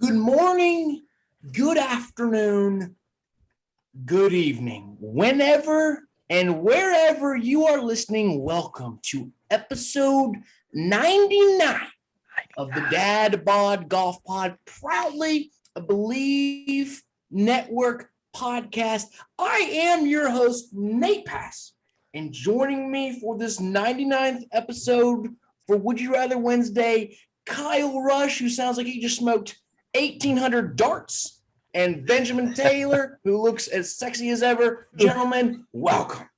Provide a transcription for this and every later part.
Good morning, good afternoon, good evening. Whenever and wherever you are listening, welcome to episode 99 of the Dadbods Golf Pod, proudly a Believe Network podcast. I am your host, Nate Pass, and joining me for this 99th episode for Would You Rather Wednesday, Kyle Rush, who sounds like he just smoked 1,800 darts, and Benjamin Taylor, who looks as sexy as ever. Gentlemen, welcome.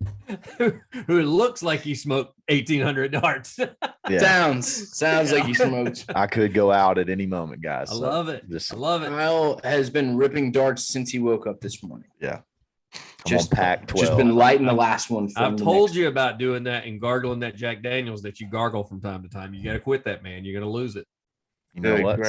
Who looks like he smoked 1,800 darts. Yeah. Sounds like he smoked. I could go out at any moment, guys. I love it. I love it. Kyle has been ripping darts since he woke up this morning. Yeah. I'm on pack 12. Just been lighting the last one. I've told you about doing that and gargling that Jack Daniels that you gargle from time to time. You got to quit that, man. You're going to lose it. You know what?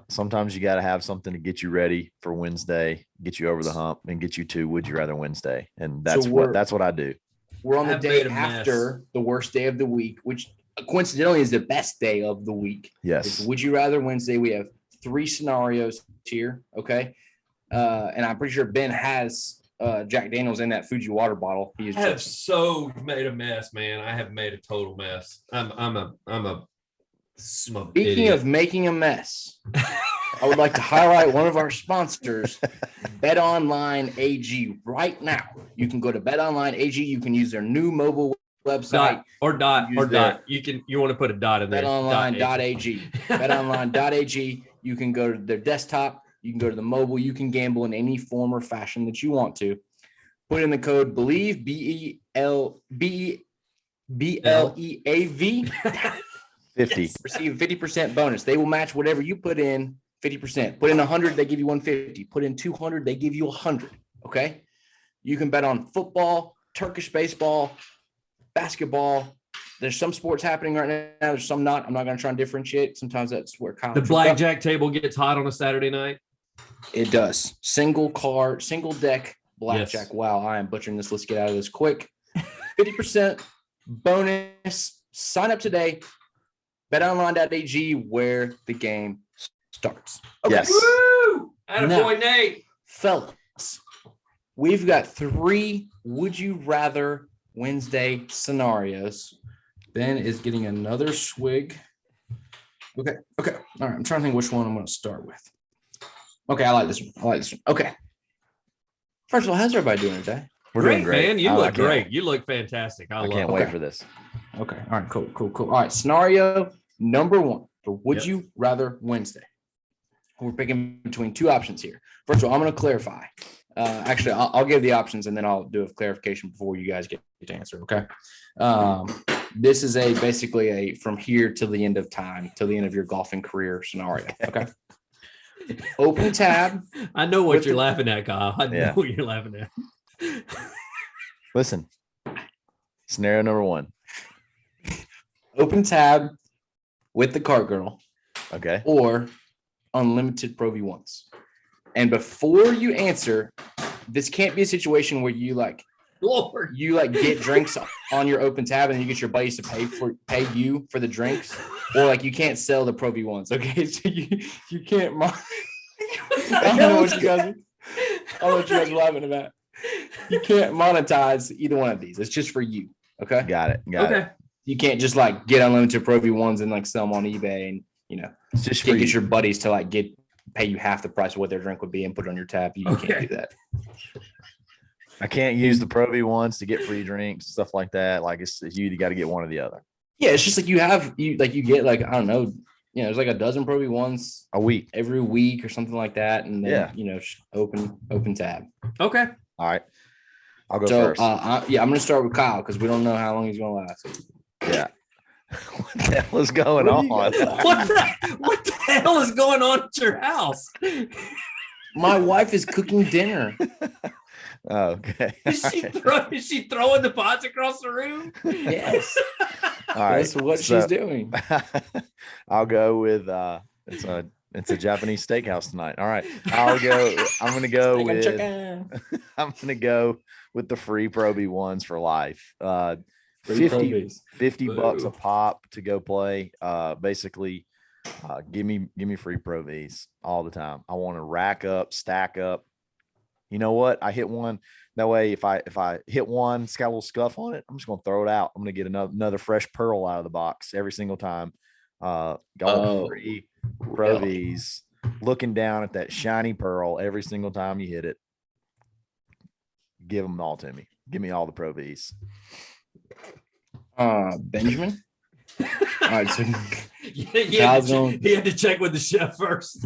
Sometimes you got to have something to get you ready for Wednesday, get you over the hump, and get you to Would You Rather Wednesday. And that's what I do. We're on the day after the worst day of the week, which coincidentally is the best day of the week. Yes. It's Would You Rather Wednesday. We have 3 scenarios here. Okay. And I'm pretty sure Ben has Jack Daniels in that Fuji water bottle. I have so made a mess, man. I have made a total mess. I'm a Speaking of making a mess, I would like to highlight one of our sponsors, Betonline.ag. Right now, you can go to Betonline.ag. You can use their new mobile website. You want to put a dot in there. Betonline.ag. Betonline.ag. You can go to their desktop. You can go to the mobile. You can gamble in any form or fashion that you want to. Put in the code BELIEVE, BELEAV. 50. Receive 50% bonus. They will match whatever you put in 50%. Put in 100, they give you 150. Put in 200, they give you 100. Okay. You can bet on football, Turkish baseball, basketball. There's some sports happening right now. There's some not. I'm not going to try and differentiate. Sometimes that's where college. The blackjack table gets hot on a Saturday night. It does. Single deck blackjack. Yes. Wow. I am butchering this. Let's get out of this quick. 50% bonus. Sign up today. BetOnline.ag, where the game starts. Okay. Yes. Woo! Attaboy, Nate. Fellas, we've got 3 Would You Rather Wednesday scenarios. Ben is getting another swig. Okay. All right. I'm trying to think which one I'm going to start with. Okay. I like this one. Okay. First of all, how's everybody doing today? We're doing great. Man. You look great. You look fantastic. I can't wait for this. Okay. All right. Cool. All right. Scenario number 1 for Would You Rather Wednesday. We're picking between 2 options here. First of all, I'm going to clarify. Actually, I'll give the options and then I'll do a clarification before you guys get to answer. Okay. This is basically a from here till the end of time, till the end of your golfing career scenario. Okay. Open tab. I know what you're laughing at, Kyle. I know what you're laughing at. Listen. Scenario number 1. Open tab with the Cartgirl. Okay. Or unlimited ProV's. And before you answer, this can't be a situation where you get drinks on your open tab and you get your buddies to pay you for the drinks, or like you can't sell the ProV's. Okay, so you can't. I don't know what you guys are laughing about. You can't monetize either one of these. It's just for you. Okay. Got it. You can't just get unlimited ProV's and sell them on eBay and it's just get your buddies to pay you half the price of what their drink would be and put it on your tab. You can't do that. I can't use the ProV's to get free drinks, stuff like that. It's you got to get one or the other. Yeah, it's just you get I don't know, there's a dozen ProV's a week, every week or something like that, and then open tab. Okay. All right. I'll go first. I'm going to start with Kyle because we don't know how long he's going to last. Yeah. What the hell is going on? What the hell is going on at your house? My wife is cooking dinner. Oh, okay. Is she throwing the pots across the room? Yes. All right. That's what she's doing. I'll go with it's a Japanese steakhouse tonight. All right. I'm gonna go with the free ProV's for life. 50 bucks a pop to go play. Basically Give me free ProV's all the time. I want to rack up, stack up. You know what? I hit one. That way, if I hit one, it's got a little scuff on it, I'm just gonna throw it out. I'm gonna get another fresh pearl out of the box every single time. Going free ProV's, looking down at that shiny pearl every single time you hit it. Give them all to me. Give me all the ProV's. Benjamin. All right, so He had to check with the chef first.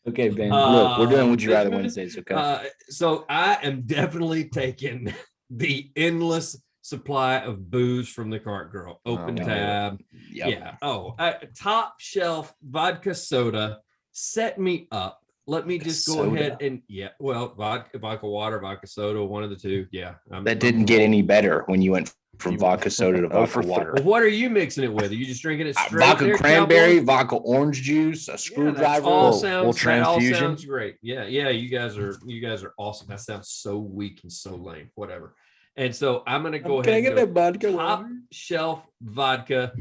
Okay, Ben. Look, we're doing Would You Rather Benjamin, Wednesdays. Okay. So I am definitely taking the endless supply of booze from the Cartgirl. Open tab. Yep. Yeah. Top shelf vodka soda. Set me up. Let me just go ahead and vodka water, vodka soda, one of the two. Yeah. That didn't get any better when you went from vodka soda to vodka water. Well, what are you mixing it with? Are you just drinking it straight? Vodka cranberry, vodka orange juice, a screwdriver. That all sounds transfusion. great. Yeah. You guys are awesome. That sounds so weak and so lame. Whatever. And so I'm gonna go ahead and get vodka top shelf vodka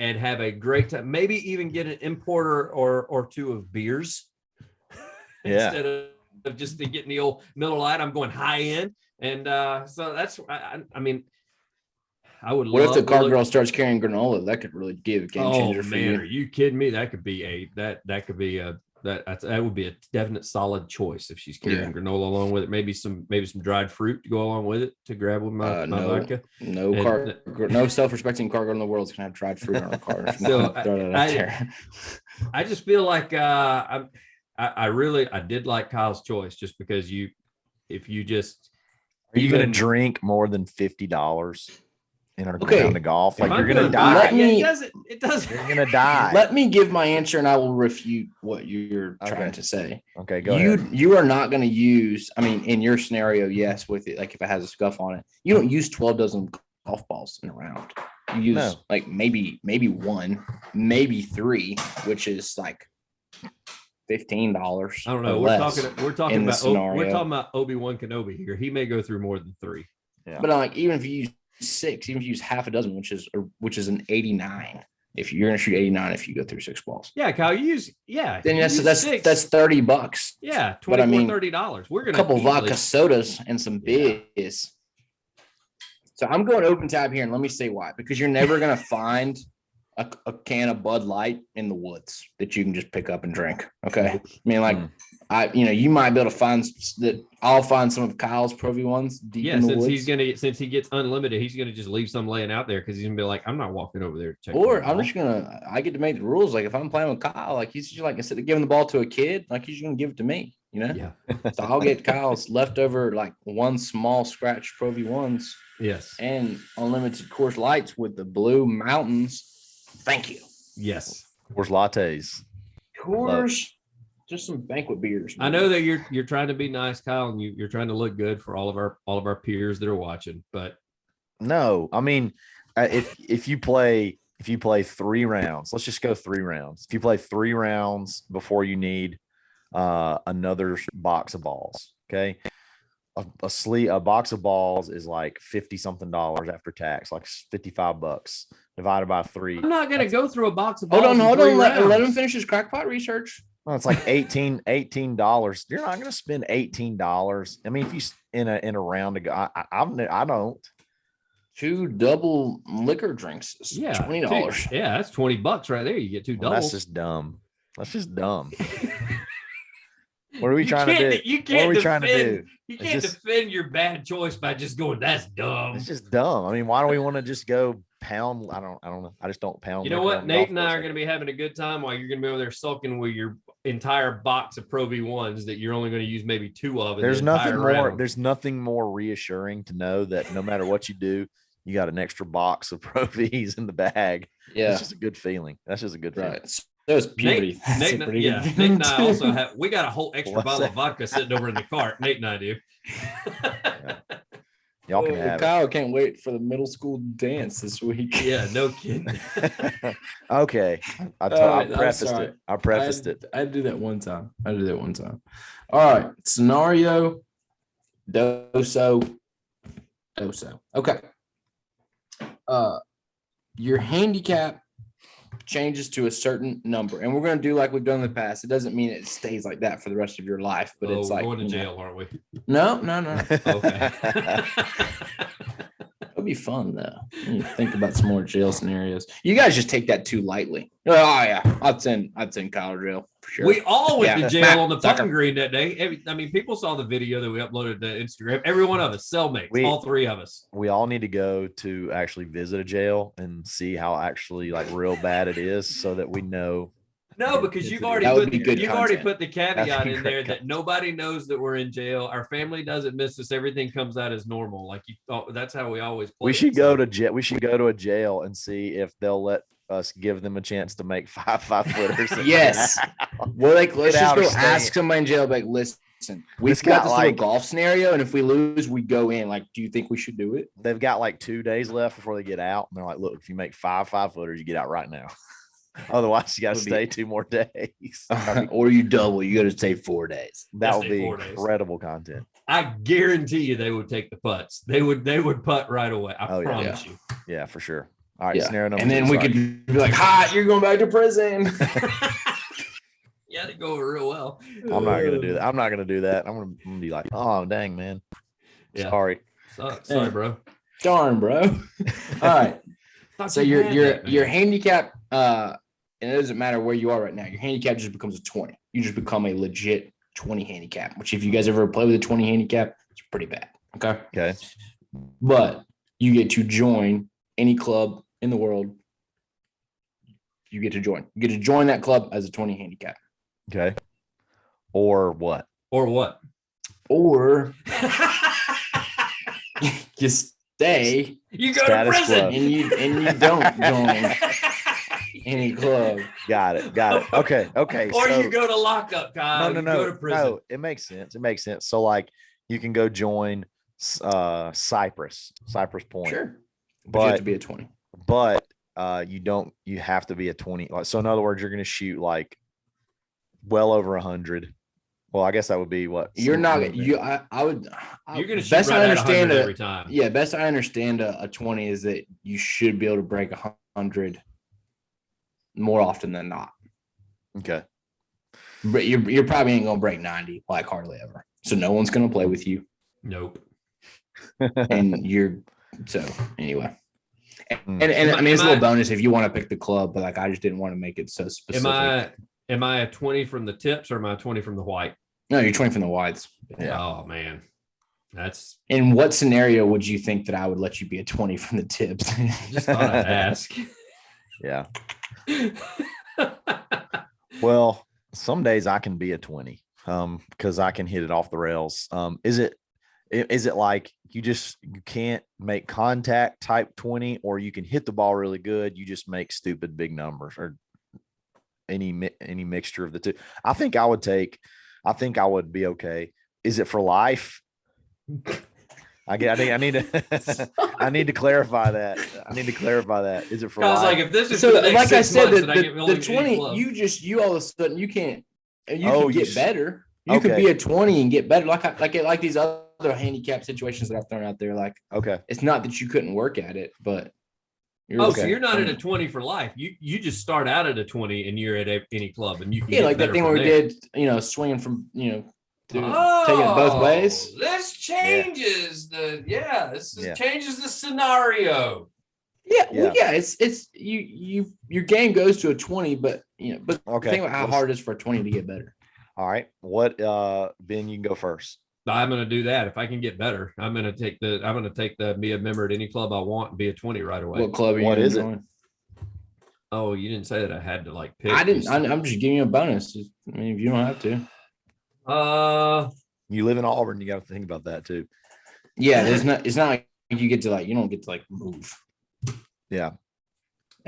and have a great time. Maybe even get an importer or two of beers. Instead of just getting the old Miller Lite, I'm going high end. And so that's, I mean, I would What if the Cartgirl starts carrying granola? That could really give a game changer for you. Are you kidding me? That could be that would be a definite solid choice if she's carrying granola along with it. Maybe some dried fruit to go along with it to grab with my vodka. No self-respecting Cartgirl in the world is gonna have dried fruit on her car. So I just feel like I did like Kyle's choice just because are you going to drink more than $50 in our round of golf? Like you're going to die. It doesn't. You're going to die. Let me give my answer and I will refute what you're trying to say. Okay, go ahead. You are not going to use, I mean, in your scenario, yes, with it, like if it has a scuff on it, you don't use 12 dozen golf balls in a round. You use like maybe one, maybe three, which is like $15. I don't know. We're talking about Obi-Wan Kenobi here. He may go through more than three. Yeah. But like even if you use 6, even if you use half a dozen, which is an 89. If you're gonna shoot 89, if you go through 6 balls. Yeah, Kyle, then that's $30. Yeah, $30. We're gonna a couple vodka sodas and some beers. So I'm going open tab here, and let me say why. Because you're never gonna find a can of Bud Light in the woods that you can just pick up and drink. Okay. I mean, you might be able to find that. I'll find some of Kyle's Pro V ones deep in the woods. Since he gets unlimited, he's gonna just leave some laying out there because he's gonna be like, I'm not walking over there to check. Or I get to make the rules. Like if I'm playing with Kyle, like he's just like, instead of giving the ball to a kid, like he's gonna give it to me. Yeah. So I'll get Kyle's leftover like one small scratch Pro V1s. Yes. And unlimited Coors Lights with the Blue Mountains. Thank you. Yes. Coors lattes. Coors, just some banquet beers. Man. I know that you're trying to be nice, Kyle, and you're trying to look good for all of our peers that are watching. But no, I mean, if you play 3 rounds, let's just go 3 rounds. If you play 3 rounds before you need another box of balls, okay. A box of balls is like $50 something after tax, like $55 divided by 3. I'm not gonna go through a box of balls. Hold on. Let him finish his crackpot research. No, it's like $18. You're not gonna spend $18. I mean, if you in a round to go, I don't. 2 double liquor drinks. Yeah, $20. Yeah, that's $20 right there. You get 2 doubles. That's just dumb. What are we trying to do? What are we trying to do? You can't defend your bad choice by just going, that's dumb. It's just dumb. I mean, why do we want to just go pound? I don't know. I just don't pound. You know what? Nate and I are going to be having a good time while you're going to be over there sulking with your entire box of Pro V1s that you're only going to use maybe 2 of. There's nothing more reassuring to know that no matter what you do, you got an extra box of Pro V's in the bag. Yeah. It's just a good feeling. That's just a good feeling. That was puberty. Nate and I also have. We got a whole extra bottle of vodka sitting over in the cart. Nate and I do. Yeah. Y'all can have Kyle can't wait for the middle school dance this week. Yeah, no kidding. Okay, I prefaced it. I do that one time. All right, scenario. Doso. Okay. your handicap changes to a certain number, and we're going to do like we've done in the past. It doesn't mean it stays like that for the rest of your life, but it's we're like going to jail, aren't we? No. Okay. It'll be fun though. You think about some more jail scenarios. You guys just take that too lightly. Oh yeah, I'd send Kyle to jail for sure. We all went to jail on the sucker. putting green that day. I mean, people saw the video that we uploaded to Instagram. Every one of us, cellmates, all three of us. We all need to go to actually visit a jail and see how actually like real bad it is, so that we know. No, because you've already put the caveat in there that nobody knows that we're in jail. Our family doesn't miss us. Everything comes out as normal. Like you thought, that's how we always play. We should go to jail. We should go to a jail and see if they'll let us give them a chance to make 5-footers. Yes. Well, like let's just go ask somebody in jail. Like, listen, we've got this little golf scenario, and if we lose, we go in. Like, do you think we should do it? They've got like 2 days left before they get out, and they're like, "Look, if you make 5-footers, you get out right now. Otherwise, you got to stay 2 more days, or you double. You got to stay 4 days. That would be incredible content. I guarantee you, they would take the putts. They would putt right away. I promise you. Yeah, for sure. All right, scenario number. And then we could be like, "Hot, you're going back to prison." Yeah, they go over real well. I'm not gonna do that. I'm gonna be like, "Oh, dang, man. Yeah. Sorry, bro. Darn, bro." All right. So your handicap, and it doesn't matter where you are right now. Your handicap just becomes a 20. You just become a legit 20 handicap. Which, if you guys ever play with a 20 handicap, it's pretty bad. Okay. But you get to join any club in the world. You get to join. You get to join that club as a 20 handicap. Okay. Or what? Or you stay. You go to prison and you don't join any club. Got it. Okay. Or you go to lockup, Kyle. No. Go to prison. No, it makes sense. So like you can go join Cypress Point. Sure. But you have to be a 20. But you have to be a 20. So in other words, you're going to shoot like well over 100. Well, I guess that would be what you're not. You're going to shoot best right I understand at every time. Yeah, best I understand a 20 is that you should be able to break 100 more often than not. Okay, but you're probably ain't gonna break 90 like hardly ever. So no one's gonna play with you. Nope. And so anyway. And I mean, it's a little bonus if you want to pick the club, but like I just didn't want to make it so specific. Am I a 20 from the tips or am I a 20 from the white? No, you're 20 from the whites. Yeah. Oh man. That's in what scenario would you think that I would let you be a 20 from the tips? Just thought I'd ask. Yeah. Well, some days I can be a 20 because I can hit it off the rails. Is it like you can't make contact type 20, or you can hit the ball really good, you just make stupid big numbers, or any mixture of the two? I think I would be okay. Is it for life? I need to clarify that. Is it for life? Like if this is so, like I said, the 20, you all of a sudden you can't. You can get better. You could be a 20 and get better, like these other handicap situations that I've thrown out there. Like, it's not that you couldn't work at it, but so you're not at a 20 for life. You just start out at a 20 and you're at any club and you can like that thing where we did, swinging from taking it both ways. This changes changes the scenario. It's your game goes to a 20, but think about how hard it is for a 20 to get better. All right. What Ben, you can go first. I'm going to do that. If I can get better, I'm going to take be a member at any club I want and be a 20 right away. What club are you What is it? Oh, you didn't say that I had to like pick. I didn't. I'm just giving you a bonus. I mean, if you don't have to. You live in Auburn, you got to think about that too. Yeah, it's not like you get to you don't get to move. Yeah.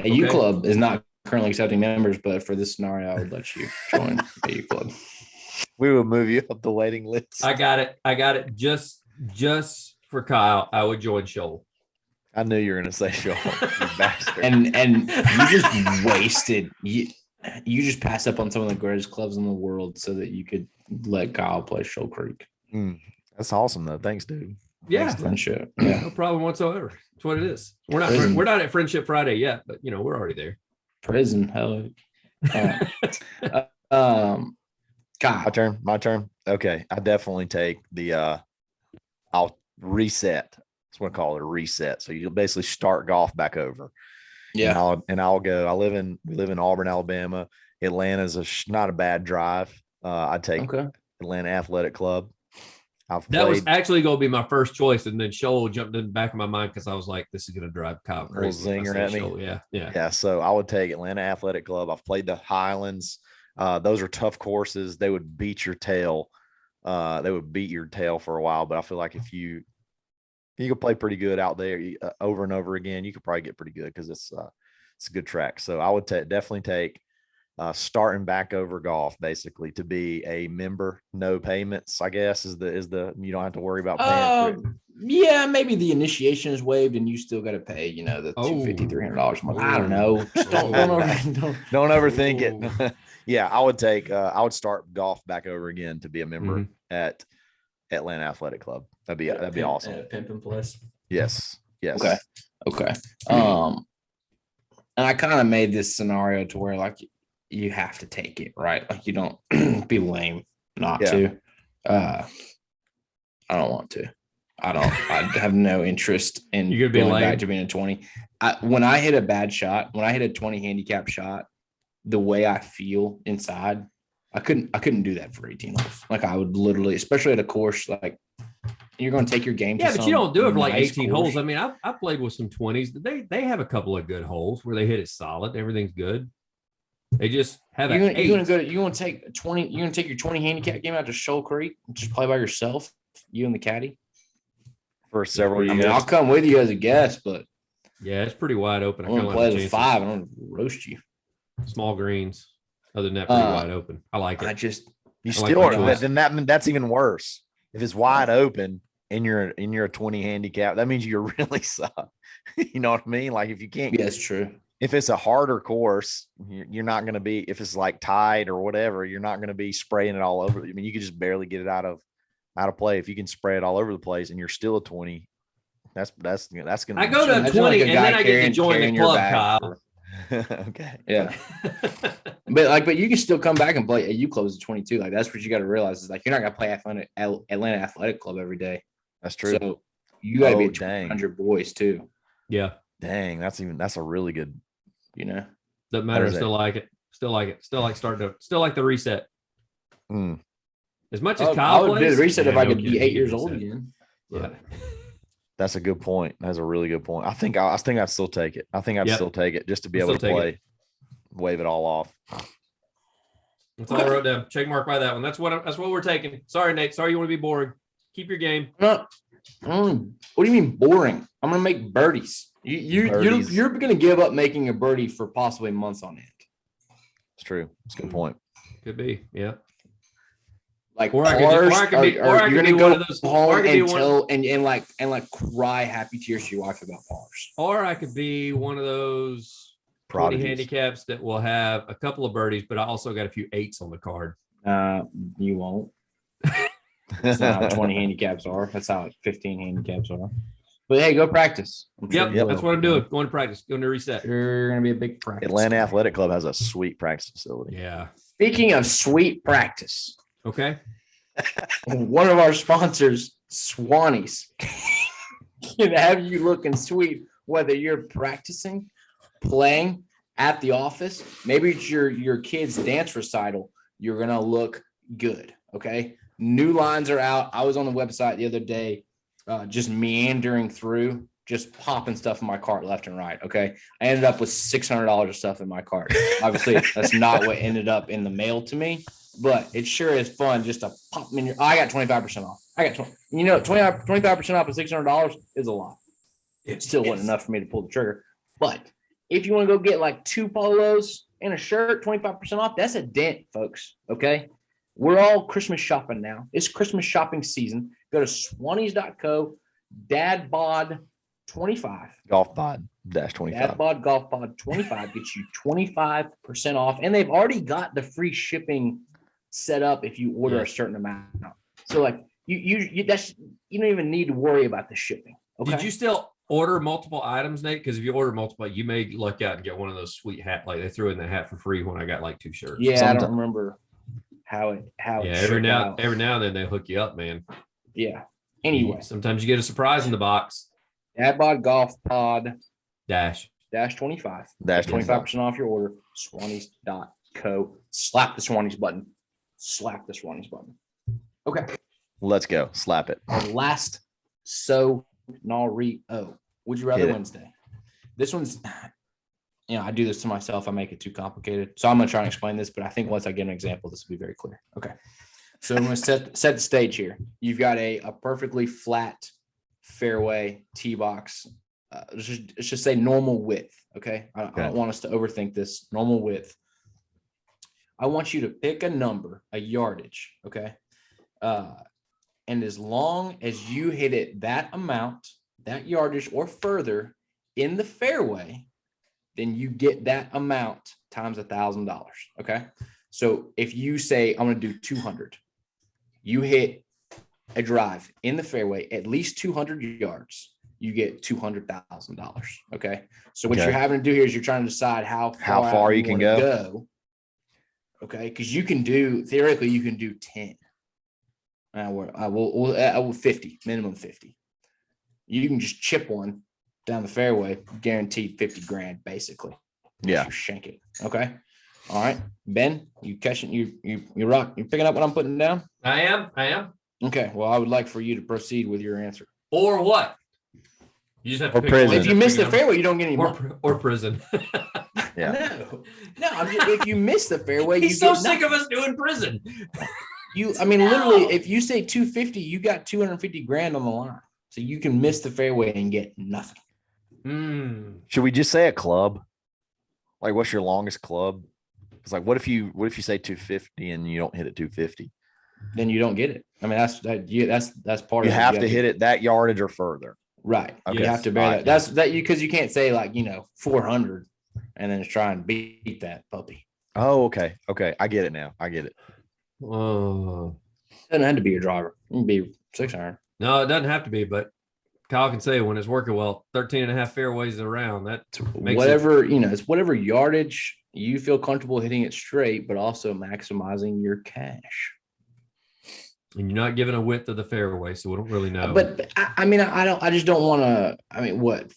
AU Club is not currently accepting members, but for this scenario, I would let you join AU Club. We will move you up the waiting list. I got it. Just for Kyle, I would join Shoal. I knew you were going to say Shoal, you bastard. And you just wasted. You just passed up on some of the greatest clubs in the world so that you could let Kyle play Shoal Creek. That's awesome, though. Thanks, dude. Yeah. Friendship. Yeah. No problem whatsoever. That's what it is. We're not at Friendship Friday yet, but we're already there. Prison. Hell. Kyle. My turn. Okay. I definitely take the I'll reset. That's what I call it, a reset. So you basically start golf back over. Yeah. And I'll go. We live in Auburn, Alabama. Atlanta's not a bad drive. I'd take Atlanta Athletic Club. That was actually going to be my first choice, and then Shoal jumped in the back of my mind because I was like, "This is going to drive Kyle crazy." Zinger at me. Shoal. Yeah. So I would take Atlanta Athletic Club. I've played the Highlands. Those are tough courses. They would beat your tail. They would beat your tail for a while. But I feel like if you could play pretty good out there over and over again, you could probably get pretty good because it's a good track. So I would definitely take starting back over golf, basically, to be a member, no payments, I guess is the you don't have to worry about paying. Yeah, maybe the initiation is waived and you still got to pay, the $250, $300 a month. I don't know. Just don't overthink it. Yeah, I would start golf back over again to be a member at Atlanta Athletic Club. That'd be awesome. Pimp and Plus. Yes. Okay. And I kind of made this scenario to where like you have to take it, right? Like you don't be lame not to. I don't want to. I have no interest in going back to being a 20. When I hit a bad shot, when I hit a 20 handicap shot, the way I feel inside, I couldn't do that for 18 holes. Like I would literally, especially at a course, like you're going to take your game. Yeah, but you don't do it for like 18 holes. I mean, I played with some 20s. They have a couple of good holes where they hit it solid. Everything's good. They just have you're going to take your 20 handicap game out to Shoal Creek and just play by yourself, you and the caddy for several years. I mean, I'll come with you as a guest, but yeah, it's pretty wide open. I'm going to play as a 5 and I'm going to roast you. Small greens. Other than that, pretty wide open. I like it. That's even worse. If it's wide open and you're a 20 handicap, that means you're really suck. You know what I mean? Like if you can't. Yeah, that's true. If it's a harder course, you're not going to be. If it's like tied or whatever, you're not going to be spraying it all over. I mean, you could just barely get it out of play. If you can spray it all over the place and you're still a 20, that's going to. I go to a 20 and then I get to join the club, Kyle. Okay. Yeah. but you can still come back and play. You close at 22. Like that's what you got to realize is like you're not gonna play Atlanta Athletic Club every day. That's true. So you got to be 100 boys too. Yeah. Dang, that's a really good. Doesn't matter. I still like it. Still like the reset. As much as Kyle I would plays, do the reset if I could be 8 years old again. Yeah. That's a good point. That's a really good point. I think I'd still take it. I think I'd still take it just to be able to play, wave it all off. That's all I wrote down. Check mark by that one. That's what we're taking. Sorry, Nate. Sorry you want to be boring. Keep your game. What do you mean boring? I'm gonna make birdies. You're gonna give up making a birdie for possibly months on end. It's true. It's a good point. Could be. Yeah. Like or I could be one of those home and like cry happy tears to your wife about pars. Or I could be one of those 20 handicaps that will have a couple of birdies, but I also got a few 8s on the card. You won't. That's not how 20 handicaps are. That's how 15 handicaps are. But hey, go practice. Yep, that's what I'm doing. Going to practice. Going to reset. You're gonna be a big practice. Atlanta Athletic Club has a sweet practice facility. Yeah. Speaking of sweet practice. Okay. One of our sponsors, Swannies, can have you looking sweet, whether you're practicing, playing at the office, maybe it's your kid's dance recital, you're going to look good. Okay. New lines are out. I was on the website the other day, just meandering through, just popping stuff in my cart left and right. Okay. I ended up with $600 of stuff in my cart. Obviously, that's not what ended up in the mail to me. But it sure is fun just to pop them in your. I got 25% off. I got 25% off of $600 is a lot. It still wasn't enough for me to pull the trigger. But if you want to go get like 2 polos and a shirt, 25% off, that's a dent, folks. Okay. We're all Christmas shopping now. It's Christmas shopping season. Go to Swannies.co, Dadbod 25. Golf pod -25. Dadbod Golf Pod 25 gets you 25% off. And they've already got the free shipping set up if you order a certain amount. So like you don't even need to worry about the shipping. Okay. Did you still order multiple items, Nate? Because if you order multiple, you may luck out and get one of those sweet hat. Like they threw in the hat for free when I got like 2 shirts. Yeah, I don't remember how it every now and then they hook you up, man. Yeah. Anyway, sometimes you get a surprise in the box. Dadbod Golf Pod dash 25. That's 25% off your order. Swannies.co. Slap the Swannies button. Slap the Swannies button. Okay. Let's go. Slap it. Our last Nario. Would you rather Wednesday? This one's, I do this to myself. I make it too complicated. So I'm going to try and explain this, but I think once I get an example, this will be very clear. Okay. So I'm going to set the stage here. You've got a perfectly flat fairway tee box. Let's just say normal width. Okay. I don't want us to overthink this. Normal width. I want you to pick a number, a yardage. Okay. And as long as you hit it that amount, that yardage or further in the fairway, then you get that amount times $1,000. Okay. So if you say, I'm going to do 200, you hit a drive in the fairway, at least 200 yards, you get $200,000. Okay. So what you're having to do here is you're trying to decide how far you can go. Okay. Cause theoretically you can do 10. We'll 50, minimum 50. You can just chip one down the fairway, guaranteed 50 grand, basically. Yeah. You shank it. Okay. All right. Ben, you catching, you rock. You picking up what I'm putting down? I am. Okay. Well, I would like for you to proceed with your answer. Or what? You just have to pick prison. If you miss the fairway, you don't get any money. Or prison. Yeah. No. If you miss the fairway, he's so sick of us doing prison. Literally, if you say 250, you got 250 grand on the line. So you can miss the fairway and get nothing. Should we just say a club? Like, what's your longest club? It's like, what if you say 250 and you don't hit it 250? Then you don't get it. I mean, that's part of it. You have to hit it that yardage or further. Right. Okay. You have to bear that. That's because you can't say 400 and then try and beat that puppy. Oh, okay. Okay. I get it now. I get it. Oh, It doesn't have to be your driver. It can be 600. No, it doesn't have to be, but Kyle can say when it's working well, 13 and a half fairways around. That makes it's whatever yardage you feel comfortable hitting it straight, but also maximizing your cash. And you're not giving a width of the fairway, so we don't really know. But I just don't want to, what,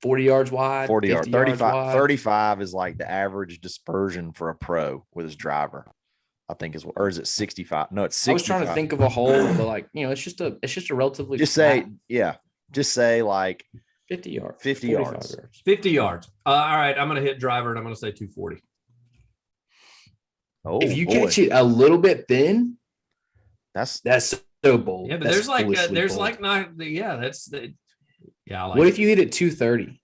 40 yards wide? 40 yards, 35, wide? 35 is like the average dispersion for a pro with his driver. I think or is it 65? No, it's 65. I was trying to think of a hole, but it's just a relatively just say like 50 yards. 50 yards. 50 yards. All right, I'm going to hit driver and I'm going to say 240. Oh, if you catch it a little bit thin, that's so bold. Yeah, but that's I like what if you hit it 230?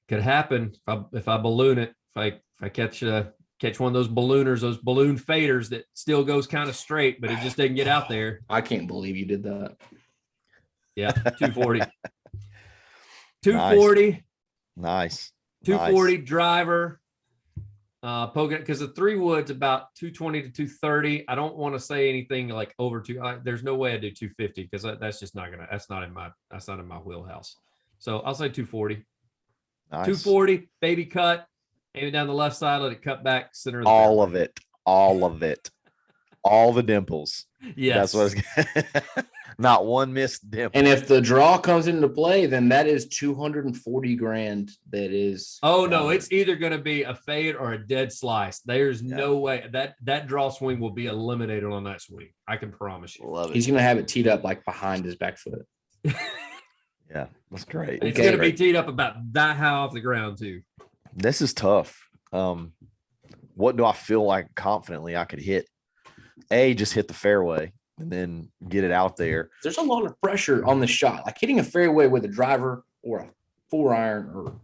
Could happen if I balloon it. If I catch one of those ballooners, those balloon faders that still goes kind of straight, but it just doesn't get out there. I can't believe you did that. Yeah, 240. 240. Nice. 240 driver. Poking it because the 3 wood's about 220 to 230. I don't want to say anything like over there's no way I do 250 because that's not in my wheelhouse. So I'll say 240. Nice. 240 baby cut. Aim it down the left side, let it cut back, center of the all of it. All the dimples. Yes. That's what it's not one missed dimple. And if the draw comes into play, then that is 240 grand. That is. Oh no, it's either going to be a fade or a dead slice. There's no way that draw swing will be eliminated on that swing. I can promise you. Love it. He's going to have it teed up like behind his back foot. Yeah, that's great. It's going to be teed up about that high off the ground too. This is tough. What do I feel like confidently I could hit? Just hit the fairway and then get it out there. There's a lot of pressure on the shot, like hitting a fairway with a driver or a 4-iron or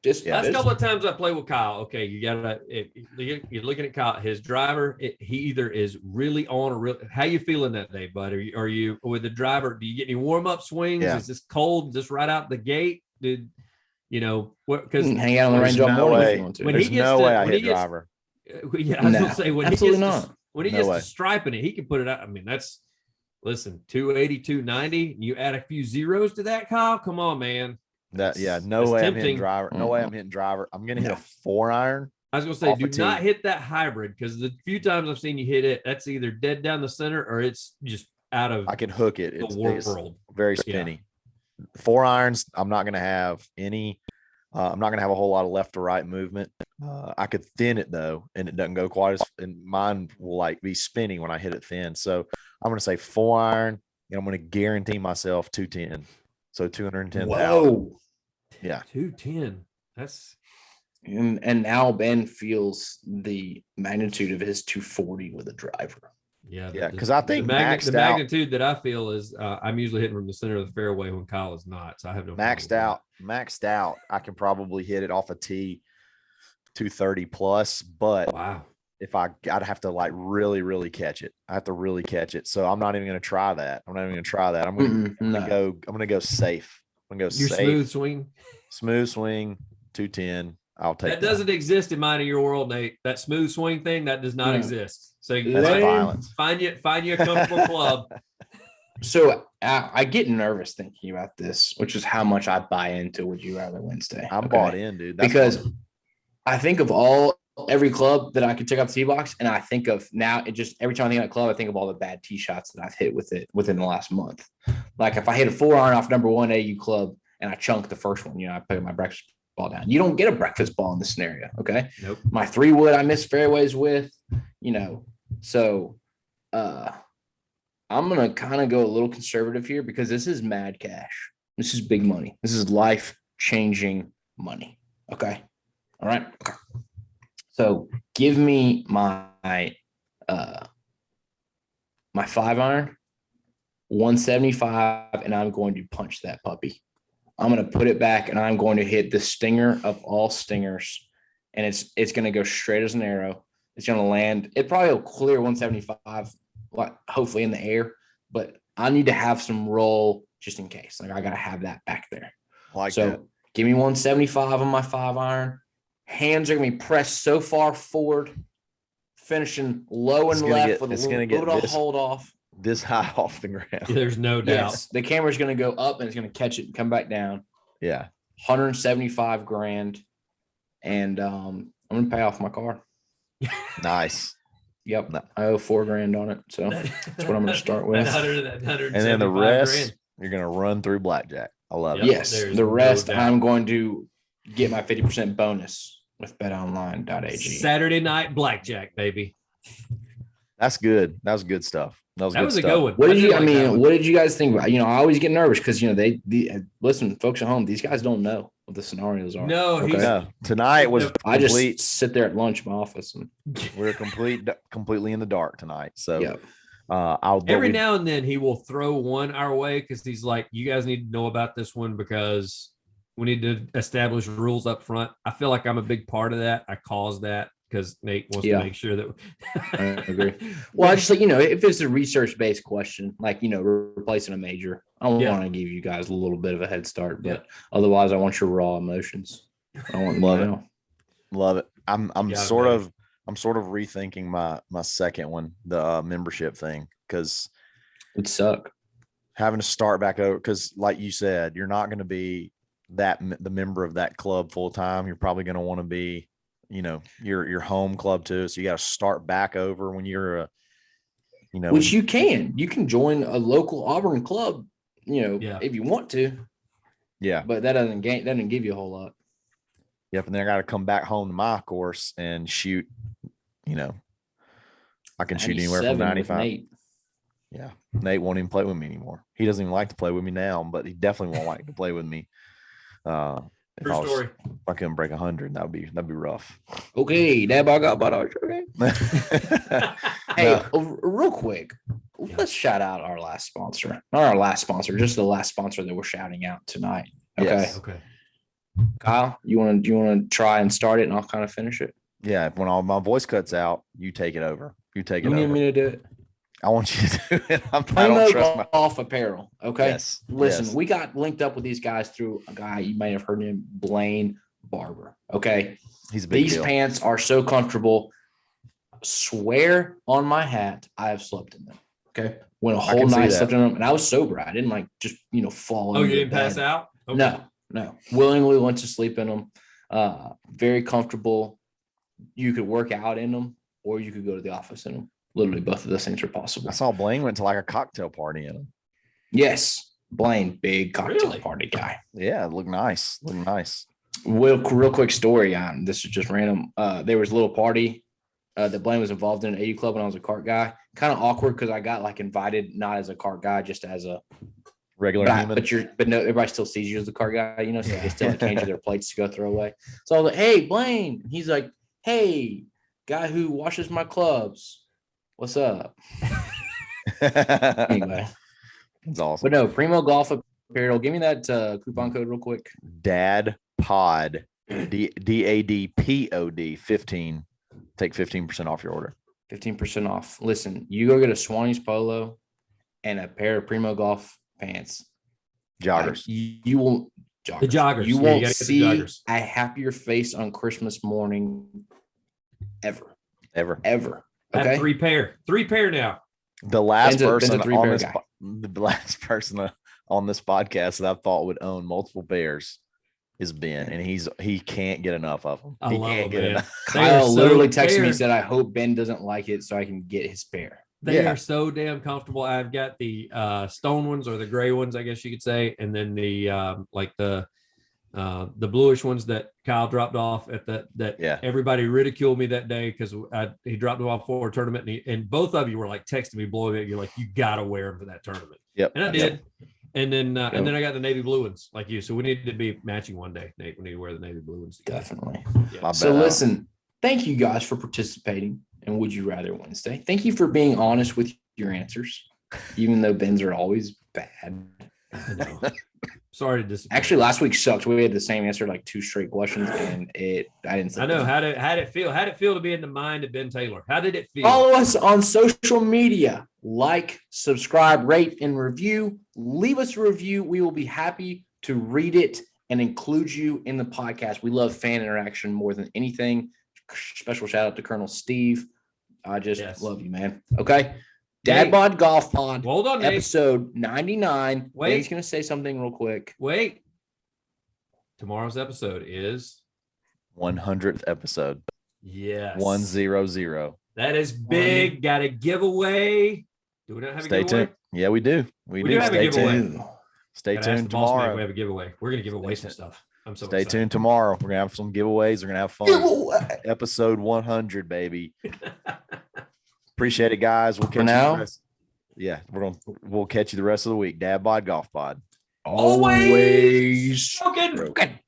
just. Last couple of times I play with Kyle. Okay, you're looking at Kyle. His driver, he either is really on or real. How you feeling that day, bud? Are you with the driver? Do you get any warm up swings? Yeah. Is this cold just right out the gate? Because hang out on the range all morning if you want to. There's no way I hit driver. Yeah, I was gonna say absolutely not. When he gets to striping it, he can put it out. I mean, listen, 280, 290. You add a few zeros to that, Kyle. Come on, man. No way I'm hitting driver. No way I'm hitting driver. I'm gonna hit a 4-iron. I was gonna say, do not hit that hybrid, because the few times I've seen you hit it, that's either dead down the center or it's just out of. I can hook it. It's world. Very spinny. 4-irons. I'm not gonna have any. I'm not gonna have a whole lot of left to right movement. I could thin it though, and it doesn't go quite as. And mine will like be spinning when I hit it thin. So I'm gonna say 4-iron, and I'm gonna guarantee myself 210. So 210. Whoa. Yeah. 210. That's. And now Ben feels the magnitude of his 240 with a driver. Yeah, because I think the magnitude that I feel is I'm usually hitting from the center of the fairway when Kyle is not. So I have no maxed out. I can probably hit it off a tee 230 plus, but wow, if I'd have to like really catch it. I have to really catch it. So I'm not even going to try that. I'm going to go safe. I'm going to go your safe. Smooth swing, 210. I'll take that. Doesn't exist in mine or your world, Nate. That smooth swing thing, that does not exist. So that's violence. Find you a comfortable club. So I get nervous thinking about this, which is how much I buy into Would You Rather Wednesday. I'm bought in, dude. Because I think of every club that I could take off the tee box, and I think of now every time I think of that club, I think of all the bad tee shots that I've hit with it within the last month. Like if I hit a 4-iron off number 1 AU club and I chunk the first one, I put my breakfast ball down. You don't get a breakfast ball in this scenario. Okay. Nope. My 3-wood I miss fairways with, so I'm going to kind of go a little conservative here because this is mad cash. This is big money. This is life-changing money. Okay. All right. Okay. So give me my 5-iron, 175, and I'm going to punch that puppy. I'm going to put it back, and I'm going to hit the stinger of all stingers, and it's going to go straight as an arrow. It's going to land. It probably will clear 175, hopefully in the air, but I need to have some roll just in case. Like I got to have that back there. Give me 175 on my 5-iron. Hands are going to be pressed so far forward, finishing low and left with a little bit of hold off. This high off the ground. There's no doubt. Yes, the camera's going to go up and it's going to catch it and come back down. Yeah. $175,000. And I'm going to pay off my car. Nice. Yep. No. I owe $4,000 on it. So that's what I'm going to start with. And then the rest, you're going to run through blackjack. I love it. Yes. The rest, I'm going to get my 50% bonus with Betonline.ag. Saturday night blackjack, baby. That's good. That was good stuff. That was a good one. What did you guys think about? I always get nervous because listen, folks at home, these guys don't know what the scenarios are. No, no. Tonight was I just sit there at lunch in my office and we're completely in the dark tonight. So yeah. Every now and then he will throw one our way because he's like, you guys need to know about this one because we need to establish rules up front. I feel like I'm a big part of that. I caused that because Nate wants to make sure that I agree. Well, I just if it's a research-based question, like replacing a major, I want to give you guys a little bit of a head start, but otherwise I want your raw emotions. I want love it. I'm sort of rethinking my second one, the membership thing, because it suck having to start back over. Because like you said, you're not going to be the member of that club full time. You're probably going to want to be your home club too. So you got to start back over when you're which you can join a local Auburn club, if you want to. Yeah. But that doesn't give you a whole lot. Yep. And then I got to come back home to my course and shoot, I can shoot anywhere from 95. Nate. Yeah. Nate won't even play with me anymore. He doesn't even like to play with me now, but he definitely won't like to play with me. If I couldn't break 100, that'd be rough. Okay, Dad, I got about okay. Hey, real quick, let's shout out our last sponsor. Not our last sponsor, just the last sponsor that we're shouting out tonight. Okay. Yes. Okay. Kyle, you want to try and start it, and I'll kind of finish it. Yeah. When all my voice cuts out, you take it over. You need me to do it. I want you to do it. I don't trust Golf Apparel. Okay. Yes. Listen, we got linked up with these guys through a guy you may have heard him, Blaine Barber. Okay. He's a big These deal. pants are so comfortable. swear on my hat, I have slept in them. Okay. Went a I whole can see night, that. slept in them, and I was sober. I didn't like just, fall. Oh, you into didn't pass bed. out? Okay. No. Willingly went to sleep in them. Very comfortable. You could work out in them, or you could go to the office in them. Literally, both of those things are possible. I saw Blaine went to like a cocktail party in them. Yes, Blaine, big cocktail Really? party guy. Yeah, it looked nice. Looked nice. Real quick story. This is just random. There was a little party that Blaine was involved in an 80 club when I was a cart guy. Kind of awkward because I got like invited not as a cart guy, just as a Regular human. but no, everybody still sees you as the cart guy, so they still like change their plates to go throw away. So I was like, "Hey, Blaine." He's like, "Hey, guy who washes my clubs. What's up?" Anyway, It's awesome. but no, Primo Golf Apparel. Give me that coupon code real quick. Dadpod, DADPOD 15. Take 15% off your order. 15% off. Listen, you go get a Swannies polo and a pair of Primo Golf pants. Joggers. You won't joggers. The joggers. You Yeah, won't gotta get the see joggers. a happier face on Christmas morning ever. Ever. I Okay. have three pair now. The last Ben's a person three-pair on this guy. the last person on this podcast that I thought would own multiple pairs is Ben, and he can't get enough of them. I He love can't them, get man. enough. They are Kyle literally so- texted me they and are- said, "I hope Ben doesn't like it so I can get his pair." They Yeah. are so damn comfortable. I've got the stone ones or the gray ones, I guess you could say, and then the the bluish ones that Kyle dropped off at that Yeah. everybody ridiculed me that day because he dropped them off for a tournament, and both of you were like texting me, blowing it. You're like, you gotta wear them for that tournament, Yep. and I did. And then Yep. I got the navy blue ones like you. So we need to be matching one day, Nate. We need to wear the navy blue ones together. Definitely. Yeah. So listen, thank you guys for participating in Would You Rather Wednesday. Thank you for being honest with your answers, even though Ben's are always bad. I know. Sorry to disappoint. Actually, last week sucked. We had the same answer, like 2 straight questions, and I didn't. I know. How did it feel? How did it feel to be in the mind of Ben Taylor? How did it feel? Follow us on social media. Like, subscribe, rate, and review. Leave us a review. We will be happy to read it and include you in the podcast. We love fan interaction more than anything. Special shout out to Colonel Steve. I just love you, man. Okay. Dadbod Golf Pod. Hold on, Nate. Episode 99. Wait. He's going to say something real quick. Wait. Tomorrow's episode is 100th episode. yes. 100. That is big. Got a giveaway. Do we not have a Stay giveaway? tuned. Yeah, we do. We We do. do have a Stay giveaway. tuned. Stay Gotta ask tuned the boss man if tomorrow. we have a giveaway. We're gonna give away Stay some tuned. stuff. I'm so Stay excited. tuned tomorrow. We're gonna have some giveaways. We're gonna have fun. Giveaway. Episode 100, baby. Appreciate it, guys. We'll catch you now? the rest. Yeah, we'll catch you the rest of the week. Dad Bod Golf Pod. Always. Broken. Broken.